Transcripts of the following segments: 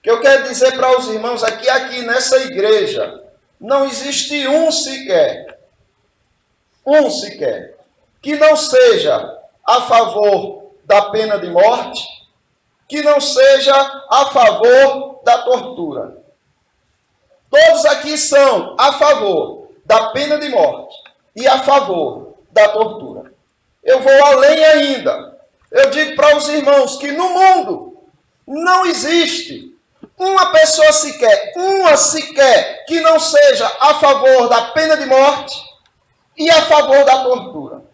que eu quero dizer para os irmãos aqui nessa igreja, não existe um sequer, que não seja a favor da pena de morte, que não seja a favor da tortura. Todos aqui são a favor da pena de morte e a favor da tortura. Eu vou além ainda. Eu digo para os irmãos que no mundo não existe uma pessoa sequer, que não seja a favor da pena de morte e a favor da tortura.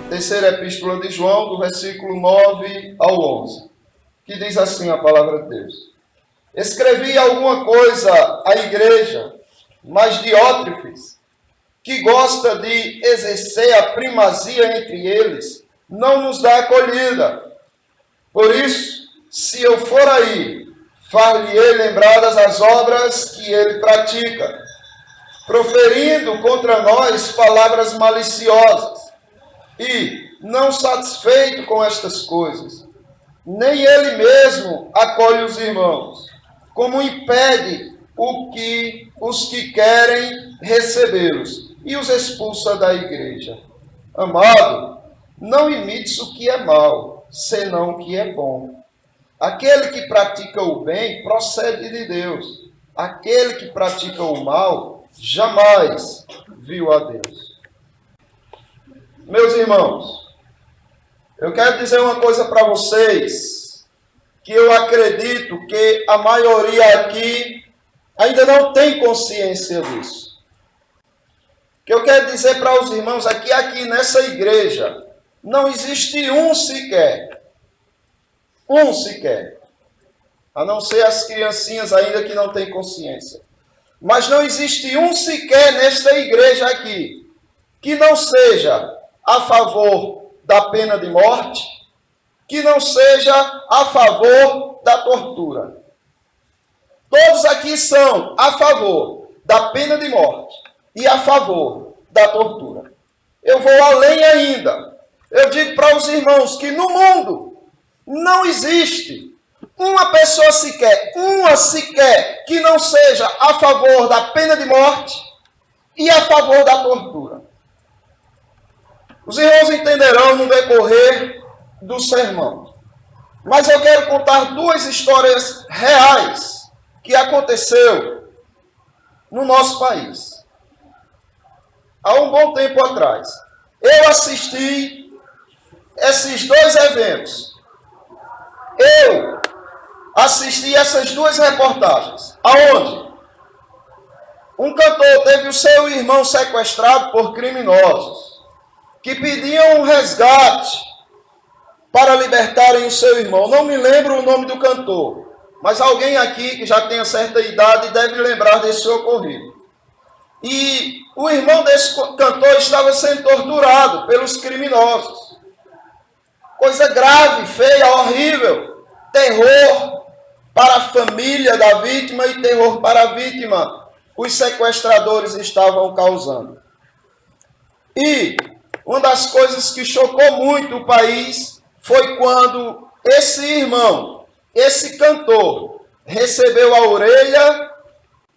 Terceira epístola de João, do versículo 9 ao 11, que diz assim a palavra de Deus. Escrevi alguma coisa à igreja, mas Diótrefes, que gosta de exercer a primazia entre eles, não nos dá acolhida. Por isso, se eu for aí, far-lhe-ei lembradas as obras que ele pratica, proferindo contra nós palavras maliciosas. E, não satisfeito com estas coisas, nem ele mesmo acolhe os irmãos, como impede os que querem recebê-los, e os expulsa da igreja. Amado, não imites o que é mal, senão o que é bom. Aquele que pratica o bem procede de Deus. Aquele que pratica o mal jamais viu a Deus. Meus irmãos, eu quero dizer uma coisa para vocês, que eu acredito que a maioria aqui ainda não tem consciência disso. Que eu quero dizer para os irmãos aqui nessa igreja, não existe um sequer, a não ser as criancinhas ainda que não têm consciência, mas não existe um sequer nesta igreja aqui, que não seja a favor da pena de morte, que não seja a favor da tortura. Todos aqui são a favor da pena de morte e a favor da tortura. Eu vou além ainda. Eu digo para os irmãos que no mundo não existe uma pessoa sequer, que não seja a favor da pena de morte e a favor da tortura. Os irmãos entenderão no decorrer do sermão. Mas eu quero contar duas histórias reais que aconteceu no nosso país. Há um bom tempo atrás. Eu assisti esses dois eventos. Eu assisti essas duas reportagens. Aonde? Um cantor teve o seu irmão sequestrado por criminosos, que pediam um resgate para libertarem o seu irmão. Não me lembro o nome do cantor, mas alguém aqui que já tenha certa idade deve lembrar desse ocorrido. E o irmão desse cantor estava sendo torturado pelos criminosos. Coisa grave, feia, horrível. Terror para a família da vítima e terror para a vítima. Os sequestradores estavam causando. E uma das coisas que chocou muito o país foi quando esse irmão, esse cantor, recebeu a orelha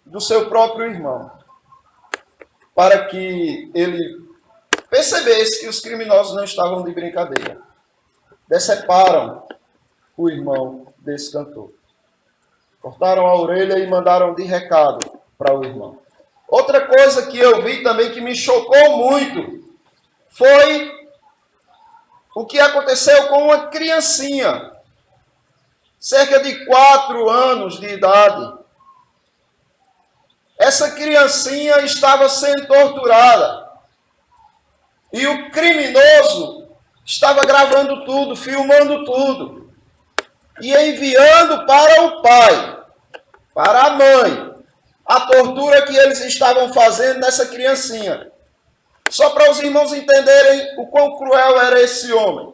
do seu próprio irmão, para que ele percebesse que os criminosos não estavam de brincadeira. Deceparam o irmão desse cantor. Cortaram a orelha e mandaram de recado para o irmão. Outra coisa que eu vi também que me chocou muito foi o que aconteceu com uma criancinha, cerca de 4 anos de idade. Essa criancinha estava sendo torturada. E o criminoso estava gravando tudo, filmando tudo. E enviando para o pai, para a mãe, a tortura que eles estavam fazendo nessa criancinha. Só para os irmãos entenderem o quão cruel era esse homem.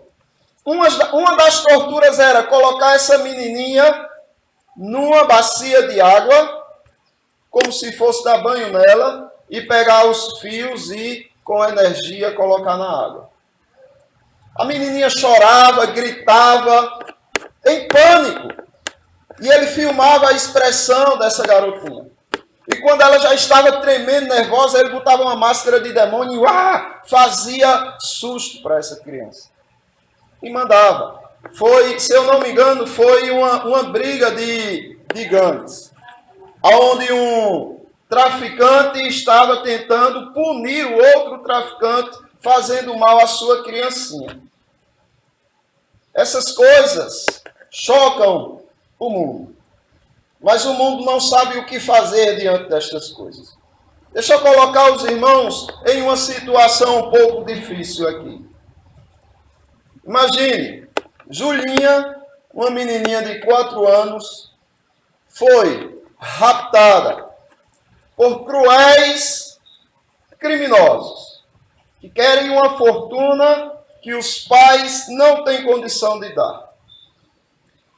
Uma das torturas era colocar essa menininha numa bacia de água, como se fosse dar banho nela, e pegar os fios e, com energia, colocar na água. A menininha chorava, gritava, em pânico. E ele filmava a expressão dessa garotinha. E quando ela já estava tremendo, nervosa, ele botava uma máscara de demônio e fazia susto para essa criança. E mandava. Foi, se eu não me engano, foi uma briga de gangues, onde um traficante estava tentando punir o outro traficante, fazendo mal à sua criancinha. Essas coisas chocam o mundo. Mas o mundo não sabe o que fazer diante destas coisas. Deixa eu colocar os irmãos em uma situação um pouco difícil aqui. Imagine, Julinha, uma menininha de 4 anos, foi raptada por cruéis criminosos que querem uma fortuna que os pais não têm condição de dar.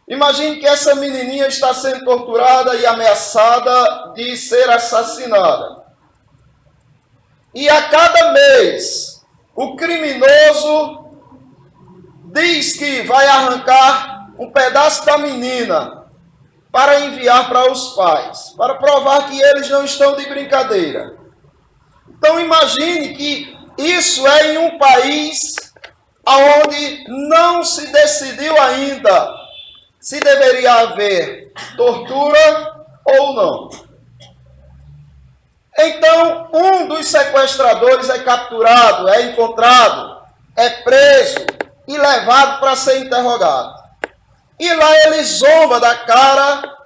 Imagine que essa menininha está sendo torturada e ameaçada de ser assassinada. E a cada mês, o criminoso diz que vai arrancar um pedaço da menina para enviar para os pais, para provar que eles não estão de brincadeira. Então imagine que isso é em um país onde não se decidiu ainda se deveria haver tortura ou não. Então, um dos sequestradores é capturado, é encontrado, é preso e levado para ser interrogado. E lá ele zomba da cara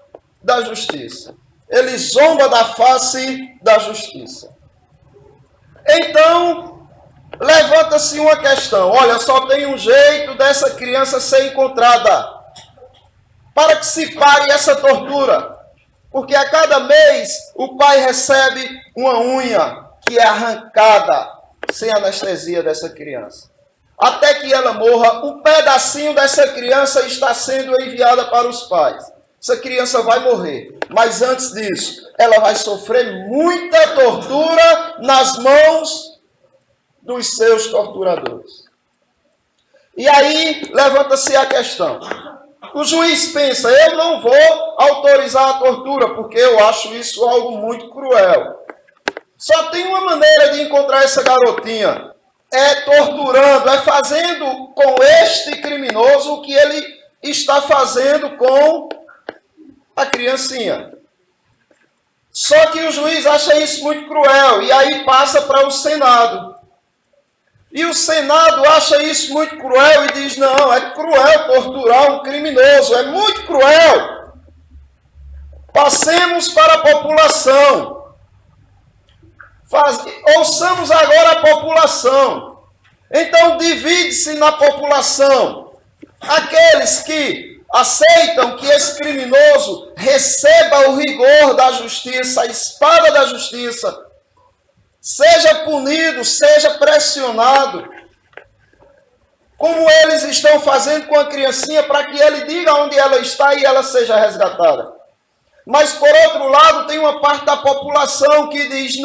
da justiça. Ele zomba da face da justiça. Então, levanta-se uma questão. Olha, só tem um jeito dessa criança ser encontrada, para que se pare essa tortura. Porque a cada mês o pai recebe uma unha que é arrancada sem anestesia dessa criança. Até que ela morra, um pedacinho dessa criança está sendo enviada para os pais. Essa criança vai morrer. Mas antes disso, ela vai sofrer muita tortura nas mãos dos seus torturadores. E aí levanta-se a questão. O juiz pensa, eu não vou autorizar a tortura, porque eu acho isso algo muito cruel. Só tem uma maneira de encontrar essa garotinha. É torturando, é fazendo com este criminoso o que ele está fazendo com a criancinha. Só que o juiz acha isso muito cruel, e aí passa para o Senado. E o Senado acha isso muito cruel e diz, não, é cruel torturar um criminoso, é muito cruel. Passemos para a população. Ouçamos agora a população. Então divide-se na população aqueles que aceitam que esse criminoso receba o rigor da justiça, a espada da justiça, seja punido, seja pressionado, como eles estão fazendo com a criancinha, para que ele diga onde ela está e ela seja resgatada. Mas, por outro lado, tem uma parte da população que diz,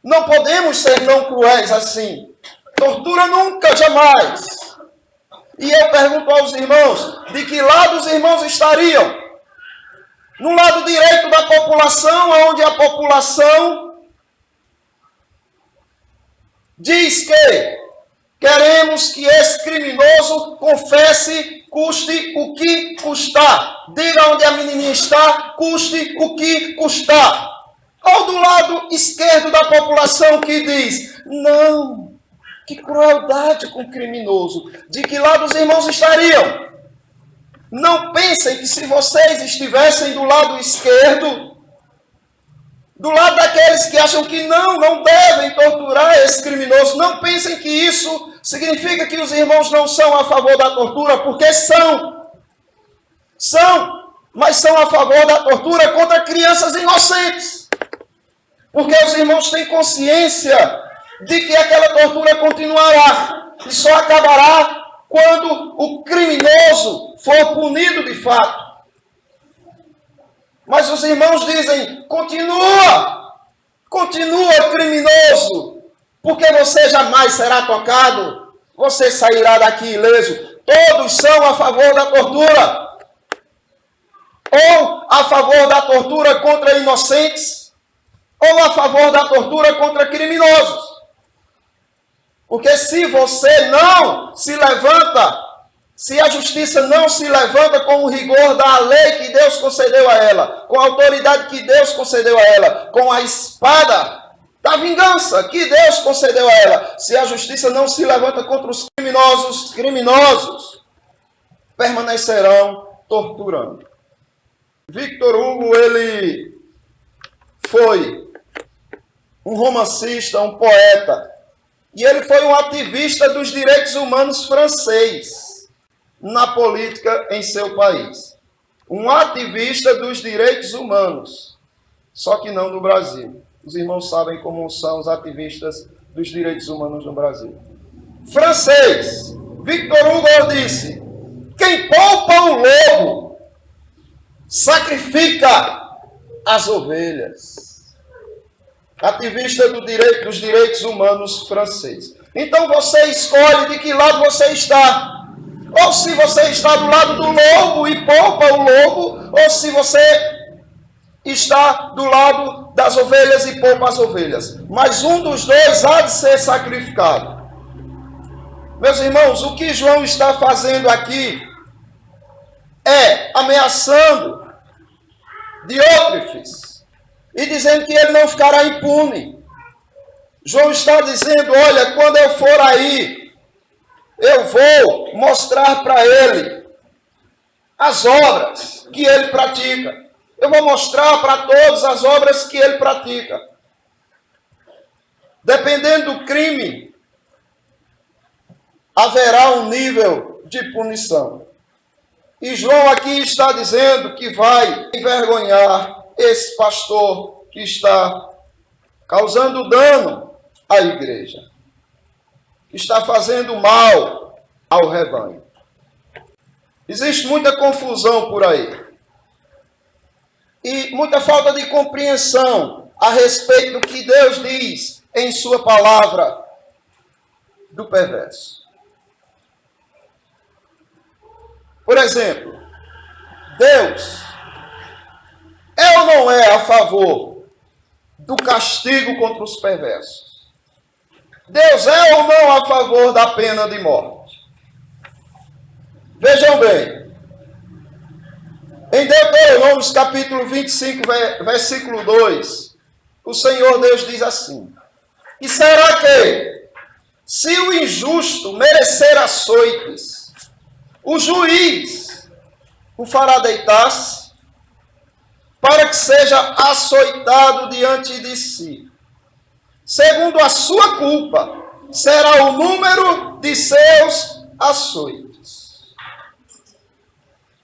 não podemos ser não cruéis assim. Tortura nunca, jamais. E eu pergunto aos irmãos, de que lado os irmãos estariam? No lado direito da população, onde a população diz que queremos que esse criminoso confesse, custe o que custar. Diga onde a menininha está, custe o que custar. Ou do lado esquerdo da população que diz, não, que crueldade com o criminoso. De que lado os irmãos estariam? Não pensem que se vocês estivessem do lado esquerdo, do lado daqueles que acham que não devem torturar esse criminoso Não pensem que isso significa que os irmãos não são a favor da tortura, porque são. São, mas são a favor da tortura contra crianças inocentes. Porque os irmãos têm consciência de que aquela tortura continuará e só acabará quando o criminoso for punido de fato. Mas os irmãos dizem, continua criminoso, porque você jamais será tocado, você sairá daqui ileso. Todos são a favor da tortura, ou a favor da tortura contra inocentes, ou a favor da tortura contra criminosos. Porque se você não se levanta, se a justiça não se levanta com o rigor da lei que Deus concedeu a ela, com a autoridade que Deus concedeu a ela, com a espada da vingança que Deus concedeu a ela, se a justiça não se levanta contra os criminosos permanecerão torturando. Victor Hugo, ele foi um romancista, um poeta, e ele foi um ativista dos direitos humanos francês na política em seu país. Um ativista dos direitos humanos, só que não do Brasil. Os irmãos sabem como são os ativistas dos direitos humanos no Brasil. Francês, Victor Hugo disse, quem poupa o lobo, sacrifica as ovelhas. Ativista dos direitos humanos francês. Então você escolhe de que lado você está. Ou se você está do lado do lobo e poupa o lobo, ou se você está do lado das ovelhas e poupa as ovelhas. Mas um dos dois há de ser sacrificado. Meus irmãos, o que João está fazendo aqui é ameaçando Diótrefes e dizendo que ele não ficará impune. João está dizendo, olha, quando eu for aí, eu vou mostrar para ele as obras que ele pratica. Eu vou mostrar para todos as obras que ele pratica. Dependendo do crime, haverá um nível de punição. E João aqui está dizendo que vai envergonhar esse pastor que está causando dano à igreja, que está fazendo mal ao rebanho. Existe muita confusão por aí. E muita falta de compreensão a respeito do que Deus diz em sua palavra do perverso. Por exemplo, Deus é ou não é a favor do castigo contra os perversos? Deus é ou não a favor da pena de morte? Vejam bem, em Deuteronômio capítulo 25, versículo 2, o Senhor Deus diz assim, e será que, se o injusto merecer açoites, o juiz o fará deitar-se, para que seja açoitado diante de si? Segundo a sua culpa, será o número de seus açoites.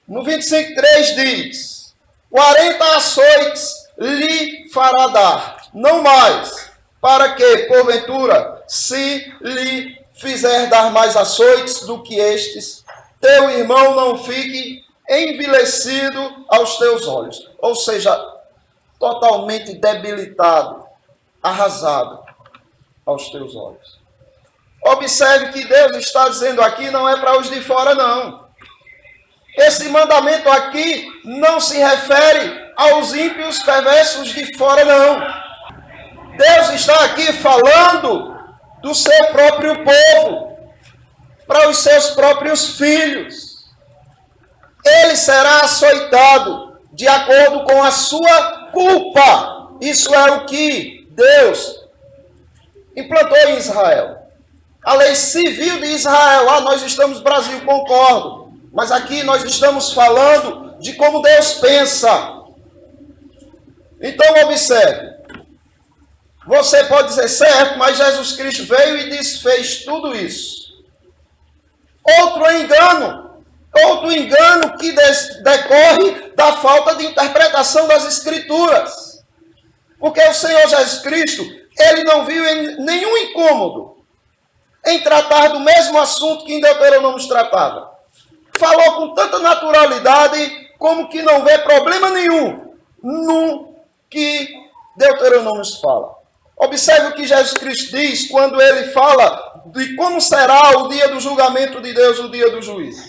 No 25:3 diz, 40 açoites lhe fará dar, não mais, para que, porventura, se lhe fizer dar mais açoites do que estes, teu irmão não fique envilecido aos teus olhos. Ou seja, totalmente debilitado, arrasado aos teus olhos. Observe que Deus está dizendo aqui não é para os de fora, não. Esse mandamento aqui não se refere aos ímpios perversos de fora, não. Deus está aqui falando do seu próprio povo, para os seus próprios filhos. Ele será açoitado de acordo com a sua culpa. Isso é o que Deus implantou em Israel. A lei civil de Israel. Nós estamos no Brasil, concordo. Mas aqui nós estamos falando de como Deus pensa. Então observe. Você pode dizer, certo, mas Jesus Cristo veio e desfez tudo isso. Outro engano que decorre da falta de interpretação das Escrituras. Porque o Senhor Jesus Cristo, ele não viu nenhum incômodo em tratar do mesmo assunto que em Deuteronômio tratava. Falou com tanta naturalidade como que não vê problema nenhum no que Deuteronômio fala. Observe o que Jesus Cristo diz quando ele fala de como será o dia do julgamento de Deus, o dia do juízo.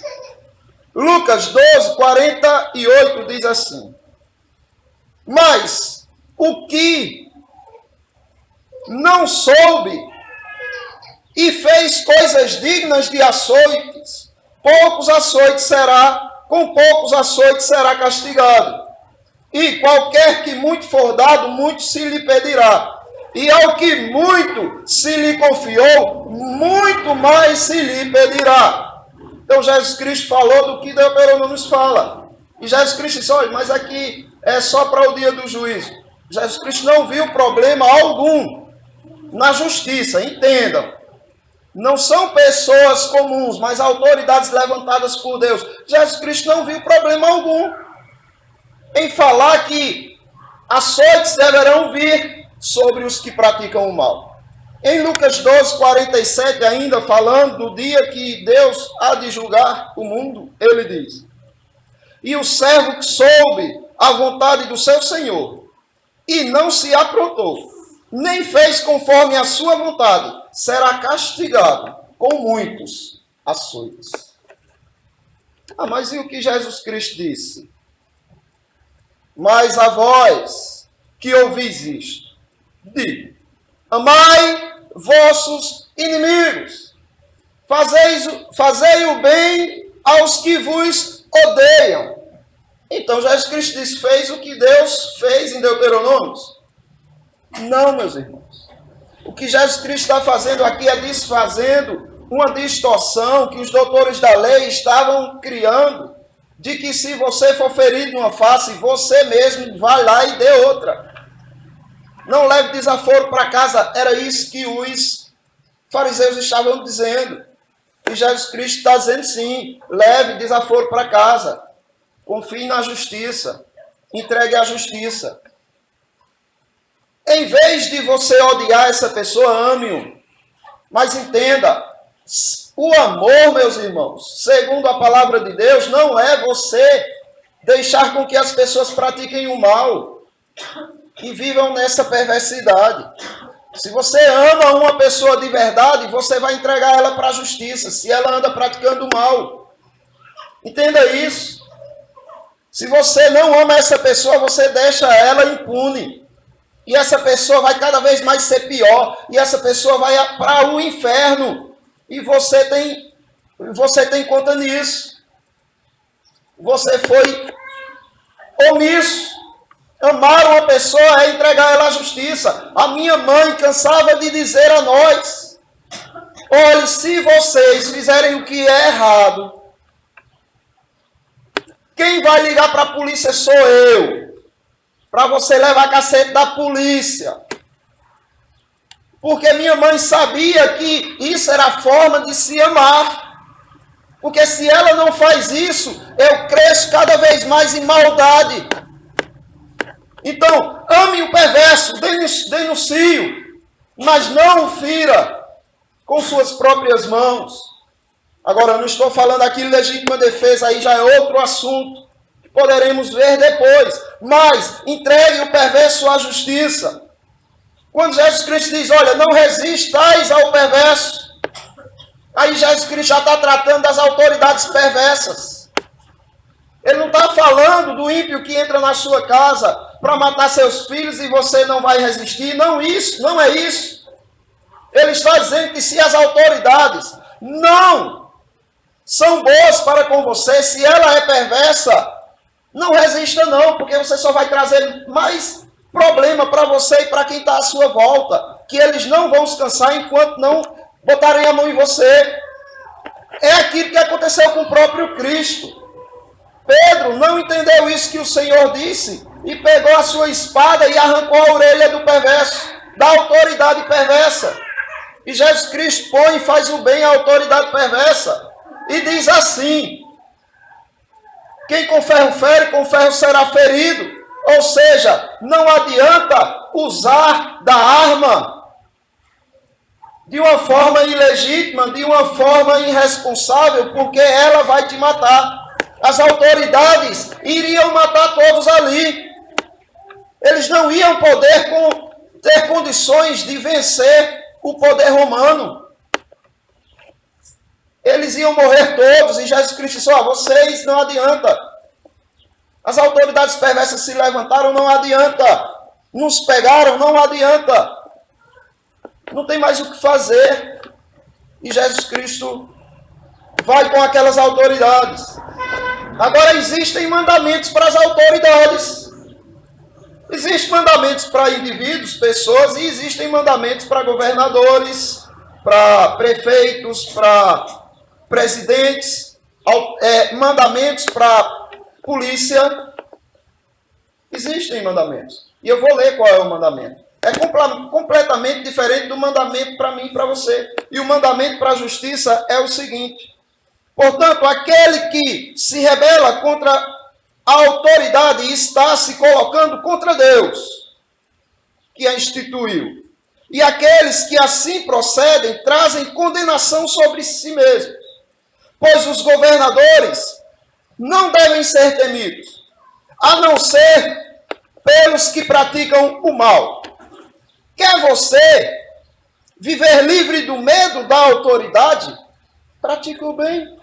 Lucas 12, 48 diz assim: mas o que não soube e fez coisas dignas de açoites, com poucos açoites será castigado. E qualquer que muito for dado, muito se lhe pedirá. E ao que muito se lhe confiou, muito mais se lhe pedirá. Então Jesus Cristo falou do que Deuteronômio fala. E Jesus Cristo disse, olha, mas aqui é só para o dia do juízo. Jesus Cristo não viu problema algum na justiça, entendam. Não são pessoas comuns, mas autoridades levantadas por Deus. Jesus Cristo não viu problema algum em falar que açoites deverão vir sobre os que praticam o mal. Em Lucas 12, 47, ainda falando do dia que Deus há de julgar o mundo, ele diz: e o servo que soube a vontade do seu Senhor e não se aprontou, nem fez conforme a sua vontade, será castigado com muitos açoites. Ah, mas e o que Jesus Cristo disse? Mas a vós que ouvis isto, digo: amai vossos inimigos, fazei o bem aos que vos odeiam. Então Jesus Cristo disse, fez o que Deus fez em Deuteronômio? Não, meus irmãos. O que Jesus Cristo está fazendo aqui é desfazendo uma distorção que os doutores da lei estavam criando, de que se você for ferido numa face, você mesmo vai lá e dê outra. Não leve desaforo para casa. Era isso que os fariseus estavam dizendo. E Jesus Cristo está dizendo sim, leve desaforo para casa. Confie na justiça. Entregue à justiça. Em vez de você odiar essa pessoa, ame-o. Mas entenda, o amor, meus irmãos, segundo a palavra de Deus, não é você deixar com que as pessoas pratiquem o mal e vivam nessa perversidade. Se você ama uma pessoa de verdade, você vai entregar ela para a justiça, se ela anda praticando o mal. Entenda isso. Se você não ama essa pessoa, você deixa ela impune. E essa pessoa vai cada vez mais ser pior. E essa pessoa vai para o inferno. E você tem conta nisso. Você foi omisso. Amar uma pessoa é entregar ela à justiça. A minha mãe cansava de dizer a nós: olhe, se vocês fizerem o que é errado, quem vai ligar para a polícia sou eu. Para você levar cacete da polícia. Porque minha mãe sabia que isso era a forma de se amar. Porque se ela não faz isso, eu cresço cada vez mais em maldade. Então, ame o perverso, denuncie-o, mas não o fira com suas próprias mãos. Agora, eu não estou falando aqui de legítima defesa, aí já é outro assunto, que poderemos ver depois. Mas, entregue o perverso à justiça. Quando Jesus Cristo diz, olha, não resistais ao perverso, aí Jesus Cristo já está tratando das autoridades perversas. Ele não está falando do ímpio que entra na sua casa para matar seus filhos e você não vai resistir. Não, não é isso. Ele está dizendo que se as autoridades não são boas para com você, se ela é perversa, não resista não, porque você só vai trazer mais problema para você e para quem está à sua volta, que eles não vão se cansar enquanto não botarem a mão em você. É aquilo que aconteceu com o próprio Cristo. Pedro não entendeu isso que o Senhor disse e pegou a sua espada e arrancou a orelha do perverso. da autoridade perversa. E Jesus Cristo põe e faz o bem à autoridade perversa. E diz assim: quem com ferro fere, com ferro será ferido. Ou seja, não adianta usar da arma de uma forma ilegítima, de uma forma irresponsável, porque ela vai te matar. As autoridades iriam matar todos ali. Eles não iam poder ter condições de vencer o poder romano. Eles iam morrer todos, e Jesus Cristo disse: vocês não adianta. As autoridades perversas se levantaram, não adianta. Nos pegaram, não adianta. Não tem mais o que fazer. E Jesus Cristo vai com aquelas autoridades. Agora, existem mandamentos para as autoridades. Existem mandamentos para indivíduos, pessoas, e existem mandamentos para governadores, para prefeitos, para presidentes, mandamentos para polícia. Existem mandamentos. E eu vou ler qual é o mandamento. É completamente diferente do mandamento para mim e para você. E o mandamento para a justiça é o seguinte: portanto, aquele que se rebela contra a autoridade está se colocando contra Deus, que a instituiu. E aqueles que assim procedem trazem condenação sobre si mesmos. Pois os governadores não devem ser temidos, a não ser pelos que praticam o mal. Quer você viver livre do medo da autoridade? Pratique o bem,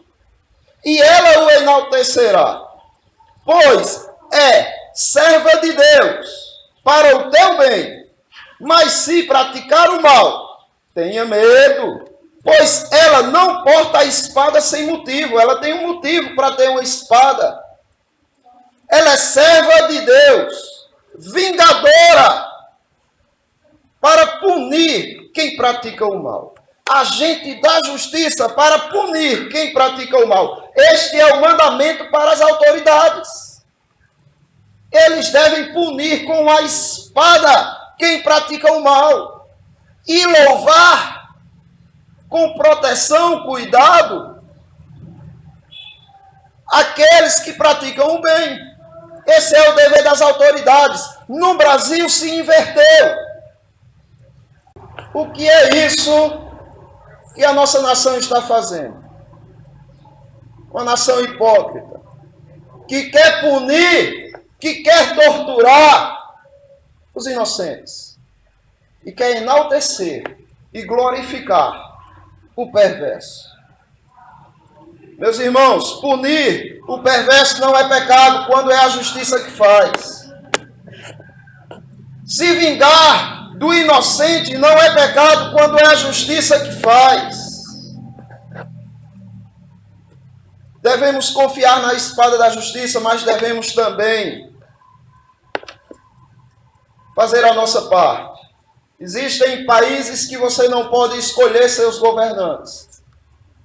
e ela o enaltecerá, pois é serva de Deus para o teu bem. Mas se praticar o mal, tenha medo, pois ela não porta a espada sem motivo. Ela tem um motivo para ter uma espada. Ela é serva de Deus, vingadora, para punir quem pratica o mal. Agente da justiça para punir quem pratica o mal. Este é o mandamento para as autoridades. Eles devem punir com a espada quem pratica o mal. E louvar com proteção, cuidado, aqueles que praticam o bem. Esse é o dever das autoridades. No Brasil se inverteu. O que é isso que a nossa nação está fazendo? Uma nação hipócrita, que quer punir, que quer torturar os inocentes, e quer enaltecer e glorificar o perverso. Meus irmãos, punir o perverso não é pecado quando é a justiça que faz. Se vingar do inocente não é pecado quando é a justiça que faz. Devemos confiar na espada da justiça, mas devemos também fazer a nossa parte. Existem países que você não pode escolher seus governantes,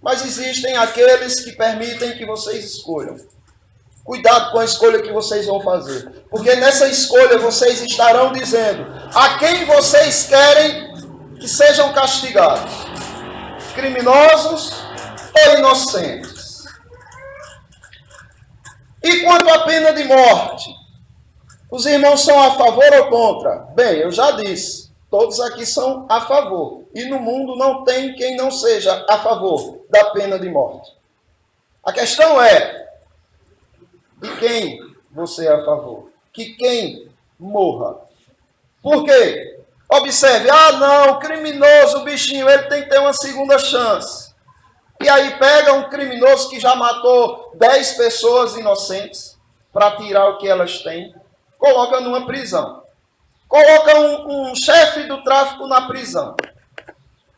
mas existem aqueles que permitem que vocês escolham. Cuidado com a escolha que vocês vão fazer, porque nessa escolha vocês estarão dizendo a quem vocês querem que sejam castigados: criminosos ou inocentes. E quanto à pena de morte, os irmãos são a favor ou contra? Bem, eu já disse, todos aqui são a favor, e no mundo não tem quem não seja a favor da pena de morte. A questão é: de quem você é a favor? Que quem morra. Por quê? Observe, não, o criminoso, o bichinho, ele tem que ter uma segunda chance. E aí pega um criminoso que já matou 10 pessoas inocentes para tirar o que elas têm, coloca numa prisão. Coloca um chefe do tráfico na prisão.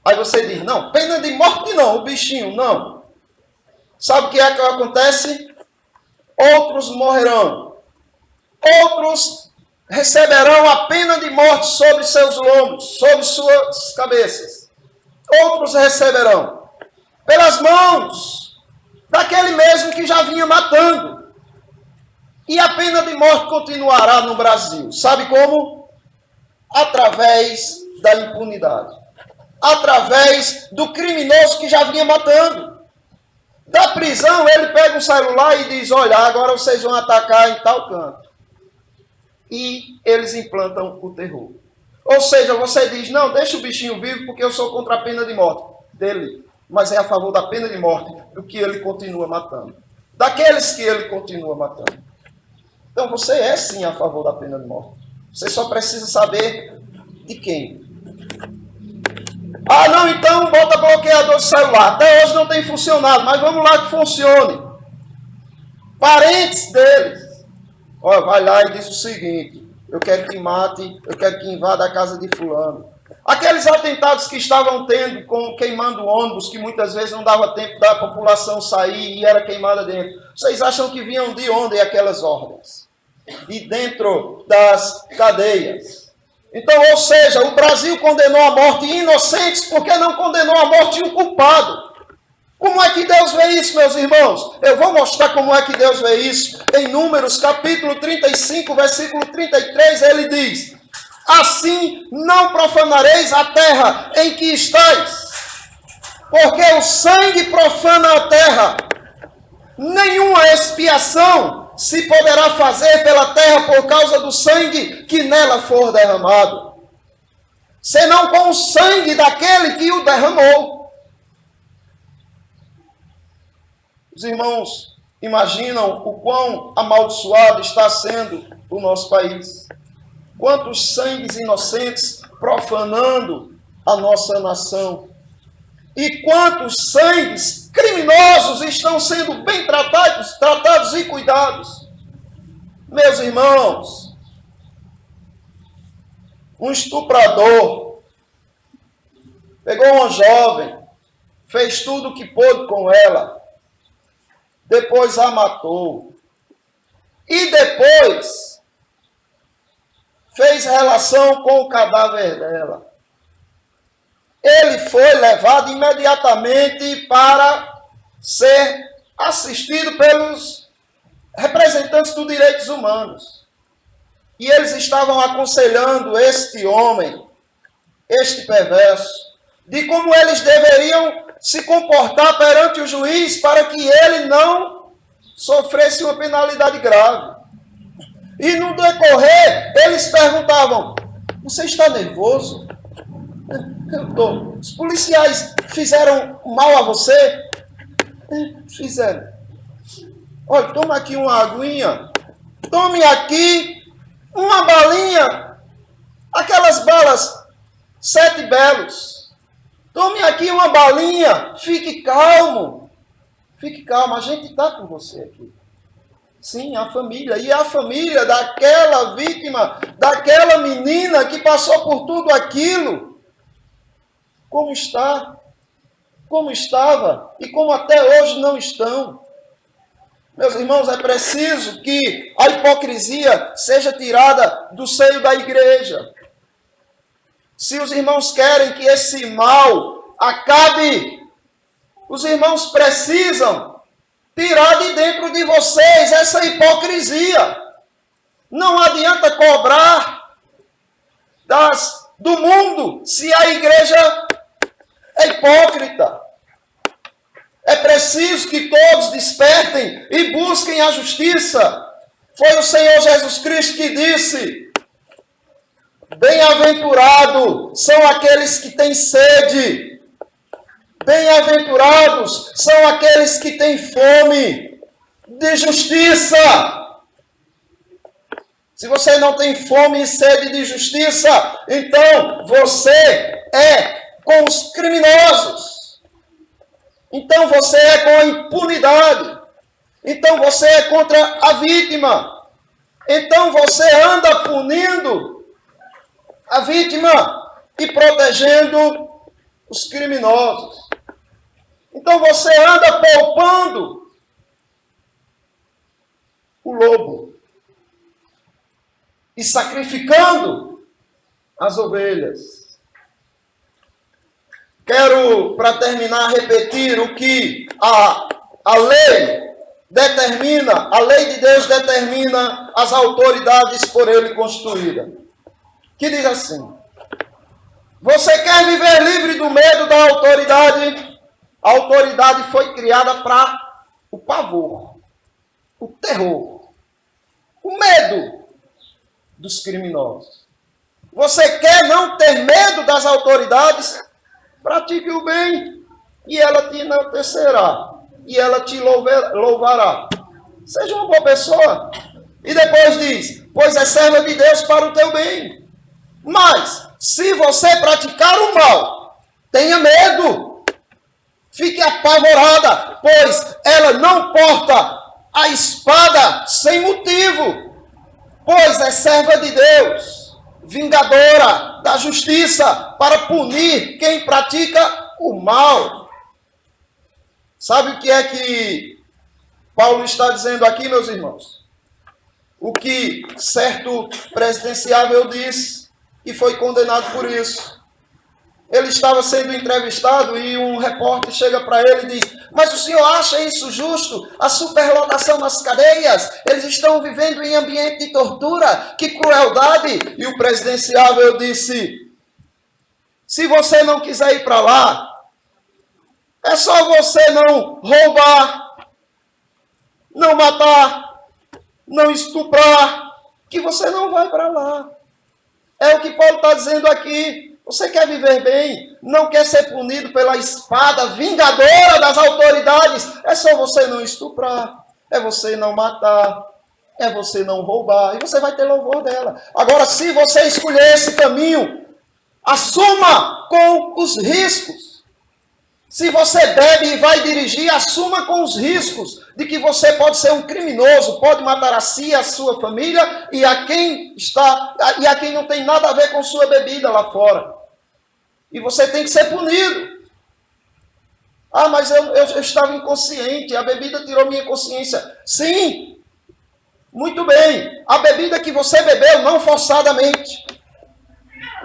Aí você diz: não, pena de morte não, o bichinho, não. Sabe o que é que acontece? Outros morrerão. Outros receberão a pena de morte sobre seus lombos, sobre suas cabeças. Outros receberão pelas mãos daquele mesmo que já vinha matando. E a pena de morte continuará no Brasil. Sabe como? Através da impunidade. Através do criminoso que já vinha matando. Da prisão, ele pega um celular e diz, olha, agora vocês vão atacar em tal canto. E eles implantam o terror. Ou seja, você diz, não, deixa o bichinho vivo porque eu sou contra a pena de morte dele. Mas é a favor da pena de morte do que ele continua matando. Daqueles que ele continua matando. Então você é sim a favor da pena de morte. Você só precisa saber de quem. Ah, não, então bota bloqueador de celular. Até hoje não tem funcionado, mas vamos lá que funcione. Parentes deles. Olha, vai lá e diz o seguinte, eu quero que mate, eu quero que invada a casa de fulano. Aqueles atentados que estavam tendo, queimando ônibus, que muitas vezes não dava tempo da população sair e era queimada dentro. Vocês acham que vinham de onde aquelas ordens? De dentro das cadeias. Então, ou seja, o Brasil condenou a morte inocentes porque não condenou a morte um culpado. Como é que Deus vê isso, meus irmãos? Eu vou mostrar como é que Deus vê isso. Em Números, capítulo 35, versículo 33, ele diz, assim não profanareis a terra em que estáis, porque o sangue profana a terra. Nenhuma expiação se poderá fazer pela terra por causa do sangue que nela for derramado, senão com o sangue daquele que o derramou. Os irmãos imaginam o quão amaldiçoado está sendo o nosso país. Quantos sangues inocentes profanando a nossa nação. E quantos sangues criminosos estão sendo bem tratados e cuidados. Meus irmãos, um estuprador pegou uma jovem, fez tudo o que pôde com ela, depois a matou. E depois fez relação com o cadáver dela. Ele foi levado imediatamente para ser assistido pelos representantes dos direitos humanos. E eles estavam aconselhando este homem, este perverso, de como eles deveriam se comportar perante o juiz para que ele não sofresse uma penalidade grave. E no decorrer, eles perguntavam, você está nervoso? Eu estou. Os policiais fizeram mal a você? Fizeram. Olha, toma aqui uma aguinha. Tome aqui uma balinha. Aquelas balas 7 belos. Tome aqui uma balinha. Fique calmo. Fique calmo. A gente está com você aqui. Sim, a família. E a família daquela vítima, daquela menina que passou por tudo aquilo. Como está? Como estava? E como até hoje não estão? Meus irmãos, é preciso que a hipocrisia seja tirada do seio da igreja. Se os irmãos querem que esse mal acabe, os irmãos precisam tirar de dentro de vocês essa hipocrisia. Não adianta cobrar do mundo se a igreja é hipócrita. É preciso que todos despertem e busquem a justiça. Foi o Senhor Jesus Cristo que disse, bem-aventurados são aqueles que têm sede. Bem-aventurados são aqueles que têm fome de justiça. Se você não tem fome e sede de justiça, então você é com os criminosos. Então você é com a impunidade. Então você é contra a vítima. Então você anda punindo a vítima e protegendo os criminosos. Então você anda poupando o lobo e sacrificando as ovelhas. Quero, para terminar, repetir o que a lei determina, a lei de Deus determina as autoridades por ele constituídas. Que diz assim, Você quer viver livre do medo da autoridade? A autoridade foi criada para o pavor, o terror, o medo dos criminosos. Você quer não ter medo das autoridades? Pratique o bem e ela te enaltecerá e ela te louvará. Seja uma boa pessoa. E depois diz, pois é serva de Deus para o teu bem. Mas, se você praticar o mal, tenha medo. Fique apavorada, pois ela não porta a espada sem motivo. Pois é serva de Deus, vingadora da justiça, para punir quem pratica o mal. Sabe o que é que Paulo está dizendo aqui, meus irmãos? O que certo presidenciável disse e foi condenado por isso. Ele estava sendo entrevistado e um repórter chega para ele e diz, mas o senhor acha isso justo? A superlotação nas cadeias? Eles estão vivendo em ambiente de tortura? Que crueldade! E o presidenciável disse, se você não quiser ir para lá, é só você não roubar, não matar, não estuprar, que você não vai para lá. É o que Paulo está dizendo aqui. Você quer viver bem, não quer ser punido pela espada vingadora das autoridades, é só você não estuprar, é você não matar, é você não roubar, e você vai ter louvor dela. Agora, se você escolher esse caminho, assuma com os riscos. Se você bebe e vai dirigir, assuma com os riscos de que você pode ser um criminoso, pode matar a si, a sua família e a quem não tem nada a ver com sua bebida lá fora. E você tem que ser punido. Ah, mas eu estava inconsciente, a bebida tirou minha consciência. Sim, muito bem. A bebida que você bebeu, não forçadamente.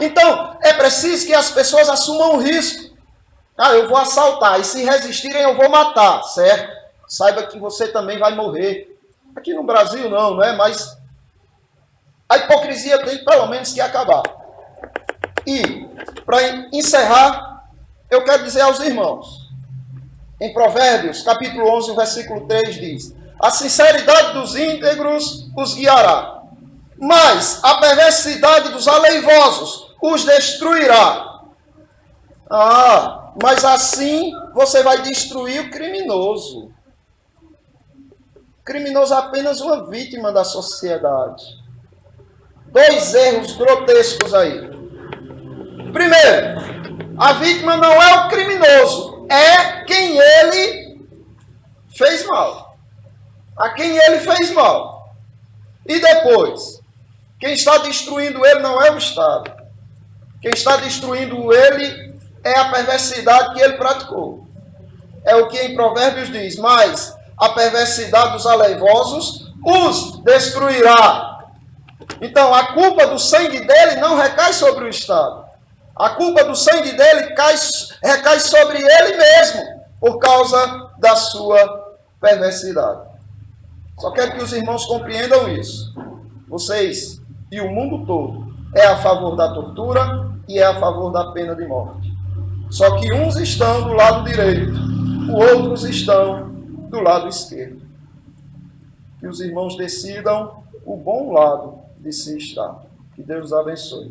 Então, é preciso que as pessoas assumam o risco. Ah, eu vou assaltar, e se resistirem eu vou matar, certo? Saiba que você também vai morrer. Aqui no Brasil não é? Mas a hipocrisia tem pelo menos que acabar. E, para encerrar, eu quero dizer aos irmãos, em Provérbios, capítulo 11, versículo 3, diz, a sinceridade dos íntegros os guiará, mas a perversidade dos aleivosos os destruirá. Ah, mas assim você vai destruir o criminoso. O criminoso é apenas uma vítima da sociedade. Dois erros grotescos aí. Primeiro, a vítima não é o criminoso, é quem ele fez mal. A quem ele fez mal. E depois, quem está destruindo ele não é o Estado. Quem está destruindo ele é a perversidade que ele praticou. É o que em Provérbios diz, mas a perversidade dos aleivosos os destruirá. Então, a culpa do sangue dele não recai sobre o Estado. A culpa do sangue dele recai sobre ele mesmo, por causa da sua perversidade. Só quero que os irmãos compreendam isso. Vocês e o mundo todo é a favor da tortura e é a favor da pena de morte. Só que uns estão do lado direito, outros estão do lado esquerdo. Que os irmãos decidam o bom lado de se estar. Que Deus os abençoe.